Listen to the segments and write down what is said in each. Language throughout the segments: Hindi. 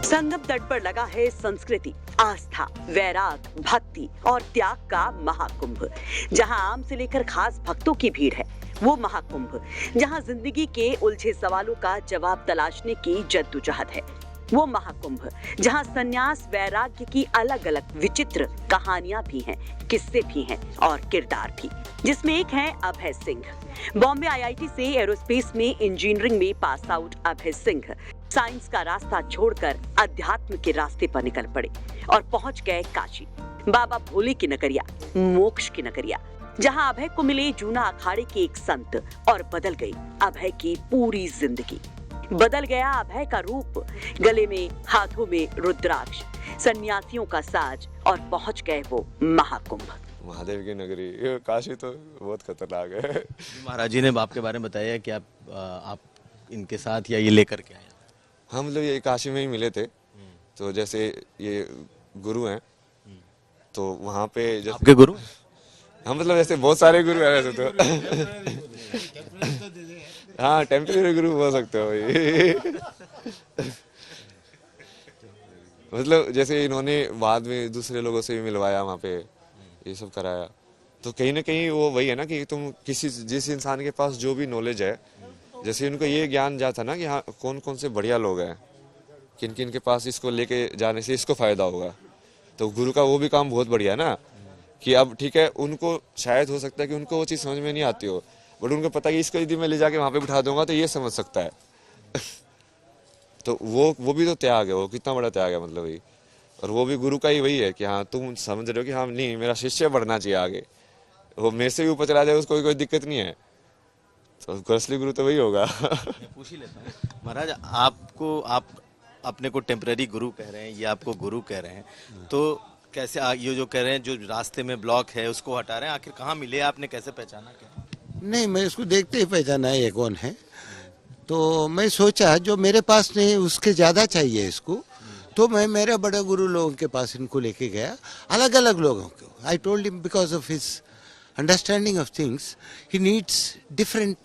संगम तट पर लगा है संस्कृति, आस्था, वैराग, भक्ति और त्याग का महाकुंभ। जहां आम से लेकर खास भक्तों की भीड़ है, वो महाकुंभ जहां जिंदगी के उलझे सवालों का जवाब तलाशने की जद्दोजहद है। वो महाकुंभ जहां संन्यास वैराग्य की अलग अलग विचित्र कहानियां भी हैं, किस्से भी हैं और किरदार भी, जिसमें एक है अभय सिंह। बॉम्बे आईआईटी से एरोस्पेस में इंजीनियरिंग में pass out Abhay Singh science का रास्ता छोड़कर अध्यात्म के रास्ते पर निकल पड़े और पहुंच गए काशी, बाबा भोले की नगरिया, मोक्ष की नगरिया, जहां अभय को मिले जूना अखाड़े के एक संत और बदल गई अभय की पूरी जिंदगी। बदल गया अभय का रूप, गले में हाथों में रुद्राक्ष, सन्यासियों का साज और पहुंच गए वो महाकुंभ। महादेव की नगरी काशी तो बहुत खतरनाक है। महाराज जी ने आपके बारे में बताया कि आप इनके साथ या ये लेकर के आए? हम मतलब ये काशी में ही मिले थे। तो जैसे ये गुरु हैं, तो वहाँ पे जैसे आपके गुरु? हम मतलब जैसे बहुत सारे गुरु हैं वैसे तो हाँ, टेम्परेरी गुरु हो सकते हो भाई। मतलब जैसे इन्होंने बाद में दूसरे लोगों से भी मिलवाया, वहाँ पे ये सब कराया। तो कहीं ना कहीं वो वही है ना कि तुम जिस इंसान के पास जो भी नॉलेज है, जैसे उनको ये ज्ञान जाता ना कि हाँ कौन कौन से बढ़िया लोग हैं, किन किन के पास इसको लेके जाने से इसको फायदा होगा। तो गुरु का वो भी काम बहुत बढ़िया है ना कि अब ठीक है, उनको शायद हो सकता है कि उनको वो चीज़ समझ में नहीं आती हो, बट उनको पता है कि इसको यदि मैं ले जाके वहाँ पे बिठा दूंगा तो ये समझ सकता है। तो वो भी तो त्याग है, वो कितना बड़ा त्याग है मतलब वही। और वो भी गुरु का ही वही है कि हाँ तुम समझ रहे हो कि हाँ नहीं, मेरा शिष्य बढ़ना चाहिए आगे, वो मेरे से भी ऊपर चला जाए उसको कोई दिक्कत नहीं है। तो असली गुरु तो वही होगा। मैं पूछ ही लेता हूँ महाराज, आप अपने को टेम्पररी गुरु कह रहे हैं, ये आपको गुरु कह रहे हैं, तो कैसे ये जो कह रहे हैं जो रास्ते में ब्लॉक है उसको हटा रहे हैं, आखिर कहाँ मिले, आपने कैसे पहचाना? क्या नहीं, मैं इसको देखते ही पहचाना ये कौन है। तो मैं सोचा जो मेरे पास नहीं उसके ज़्यादा चाहिए इसको, तो मैं मेरे बड़े गुरु लोगों के पास इनको लेके गया, अलग अलग लोगों को। I told him because of his understanding of things he needs different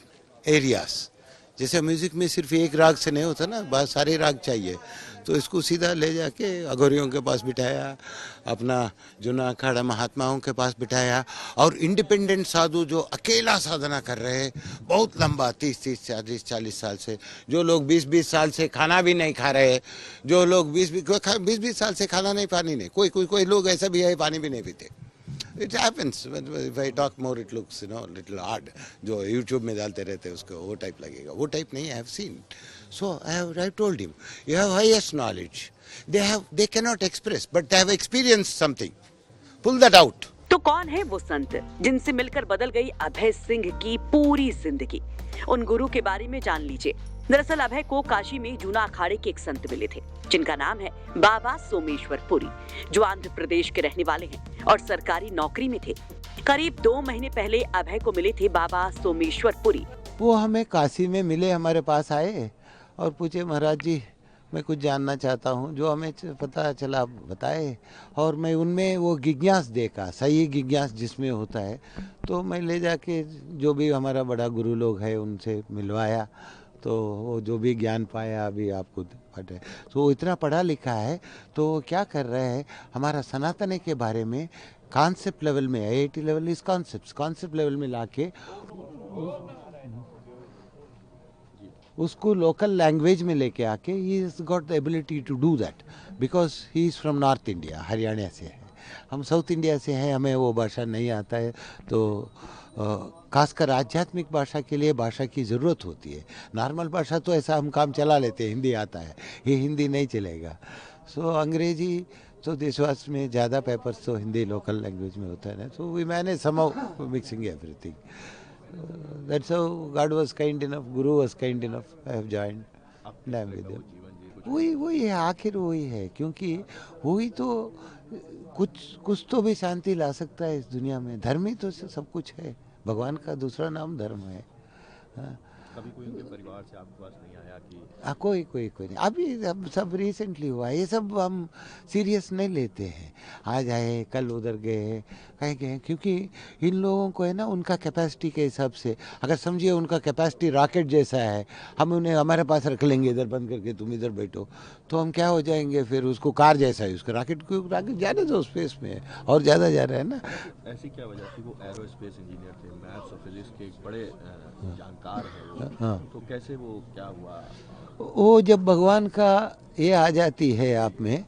areas. जैसे म्यूजिक में सिर्फ एक राग से नहीं होता ना, बहुत सारे राग चाहिए। तो इसको सीधा ले जाके अघोरियों के पास बिठाया, अपना जूना अखाड़ा महात्माओं के पास बिठाया, और इंडिपेंडेंट साधु जो अकेला साधना कर रहे हैं बहुत लंबा 30-30, 40 साल से, जो लोग 20-20 साल से खाना भी नहीं खा रहे, जो लोग 20-20 साल से खाना नहीं, पानी नहीं, कोई लोग ऐसा भी है पानी भी नहीं पीते। It happens. If I talk more, it looks little odd. जो YouTube में डालते रहते हैं उसको वो टाइप लगेगा, वो टाइप नहीं। I have seen. So I told him, you have highest knowledge. They cannot express, but they have experienced something. Pull that out. तो कौन है वो संत जिनसे मिलकर बदल गई अभय सिंह की पूरी जिंदगी? उन गुरु के बारे में जान लीजिए। दरअसल अभय को काशी में जूना अखाड़े के एक संत मिले थे, जिनका नाम है बाबा सोमेश्वर पुरी, जो आंध्र प्रदेश के रहने वाले हैं और सरकारी नौकरी में थे। करीब 2 महीने पहले अभय को मिले थे बाबा सोमेश्वर पुरी। वो हमें काशी में मिले, हमारे पास आए और पूछे, महाराज जी मैं कुछ जानना चाहता हूँ, जो हमें पता चला बताए। और मैं उनमें वो जिज्ञास देखा, सही जिज्ञास जिसमें होता है। तो मैं ले जाके जो भी हमारा बड़ा गुरु लोग है उनसे मिलवाया, तो वो जो भी ज्ञान पाया अभी आपको पता है। तो वो इतना पढ़ा लिखा है, तो क्या कर रहे हैं हमारा सनातन के बारे में कॉन्सेप्ट लेवल में, IIT लेवल इस कॉन्सेप्ट लेवल में लाके उसको लोकल लैंग्वेज में लेके आके he is got the ability to do that, because he is from north India, Haryana से है, हम साउथ इंडिया से हैं, हमें वो भाषा नहीं आता है। तो खासकर आध्यात्मिक भाषा के लिए भाषा की ज़रूरत होती है। नॉर्मल भाषा तो ऐसा हम काम चला लेते हैं, हिंदी आता है, ये हिंदी नहीं चलेगा। सो अंग्रेजी तो देशवास में ज़्यादा पेपर्स तो हिंदी लोकल लैंग्वेज में होता है ना, तो we manage somehow mixing everything. That's how God was kind enough, Guru was kind enough. I have joined. And I'm with them. वही है, आखिर वही है, क्योंकि वही तो कुछ तो भी शांति ला सकता है इस दुनिया में। धर्म ही तो सब कुछ है, भगवान का दूसरा नाम धर्म है। कभी कोई उनके परिवार से आपके पास नहीं आया कि कोई नहीं। अभी अब सब रिसेंटली हुआ, ये सब हम सीरियस नहीं लेते हैं। आज आए, कल उधर गए, कहीं गए, क्योंकि इन लोगों को है ना उनका कैपेसिटी के हिसाब से, अगर समझिए उनका कैपेसिटी रॉकेट जैसा है, हम उन्हें हमारे पास रख लेंगे इधर बंद करके, तुम इधर बैठो, तो हम क्या हो जाएंगे फिर, उसको कार जैसा है उसका, रॉकेट जाने दो स्पेस में और ज़्यादा जा रहा है ना। ऐसी क्या वजह थी? वो एरोस्पेस इंजीनियर थे, मैथ्स और फिजिक्स के एक बड़े जानकार हैं वो। हाँ। तो कैसे वो क्या हुआ? वो जब भगवान का ये आ जाती है आप में,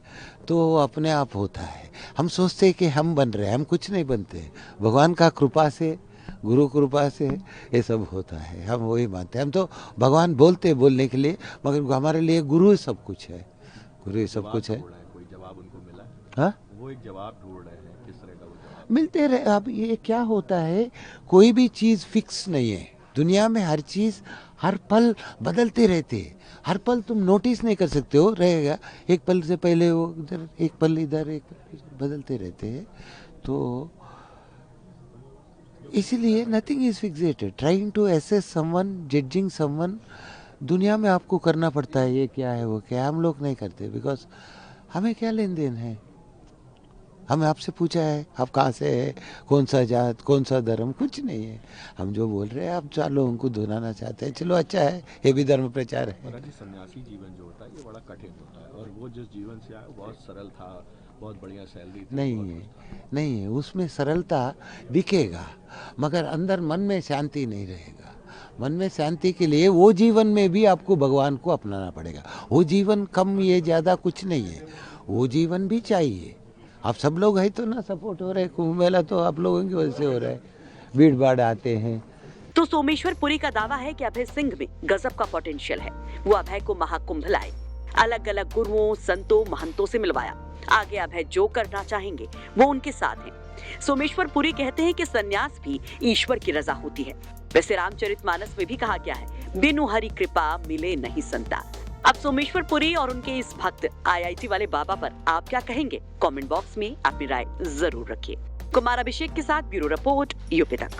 तो वो अपने आप होता है। हम सोचते हैं कि हम बन रहे हैं, हम कुछ नहीं बनते। भगवान का कृपा से, गुरु कृपा से ये सब होता है, हम वही मानते हैं। हम तो भगवान बोलते हैं बोलने के लिए, मगर हमारे लिए गुरु ही सब कुछ है, गुरु ही सब कुछ है। ढूंढ रहे हैं, कोई जवाब उनको मिला है? हाँ, वो एक जवाब ढूंढ रहे हैं, किस तरह का वो जवाब? मिलते रहे। अब ये क्या होता है, कोई भी चीज़ फिक्स नहीं है दुनिया में, हर चीज़ हर पल बदलते रहते हैं। हर पल तुम नोटिस नहीं कर सकते हो, रहेगा एक पल से पहले वो इधर, एक पल इधर, एक पल बदलते रहते हैं। तो इसीलिए nothing is fixated. Trying to assess someone, judging someone, दुनिया में आपको करना पड़ता है, ये क्या है वो क्या है, हम लोग नहीं करते, बिकॉज हमें क्या लेन देन है। हमें आपसे पूछा है आप कहाँ से है, कौन सा जात, कौन सा धर्म, कुछ नहीं है। हम जो बोल रहे हैं, आप 4 लोगों को धुनाना चाहते हैं, चलो अच्छा है, ये भी धर्म प्रचार है। महाराज जी, सन्यासी जीवन जो होता है ये बड़ा कठिन होता है, और वो जिस जीवन से आए वो बहुत सरल था, बहुत बढ़िया सैलरी थी। नहीं है, उसमें सरलता दिखेगा, मगर अंदर मन में शांति नहीं रहेगा। मन में शांति के लिए वो जीवन में भी आपको भगवान को अपनाना पड़ेगा। वो जीवन कम ये ज़्यादा कुछ नहीं है, वो जीवन भी चाहिए। आप सब लोग हैं तो ना सपोर्ट हो रहे हैं, कुंभ मेला तो आप लोगों की वजह से हो रहा है, भीड़ भाड़ आते हैं। तो सोमेश्वर पुरी का दावा है कि अभय सिंह में गजब का पोटेंशियल है। वो अभय को महाकुंभ लाए, अलग अलग गुरुओं, संतों, महंतों से मिलवाया। आगे अभय जो करना चाहेंगे वो उनके साथ हैं। सोमेश्वर पुरी कहते हैं कि संन्यास भी ईश्वर की रजा होती है। वैसे रामचरितमानस में भी कहा गया है, बिनु हरि कृपा मिले नहीं संता। अब सोमेश्वर पुरी और उनके इस भक्त IIT वाले बाबा पर आप क्या कहेंगे? कमेंट बॉक्स में अपनी राय जरूर रखिए। कुमार अभिषेक के साथ ब्यूरो रिपोर्ट, यूपी तक।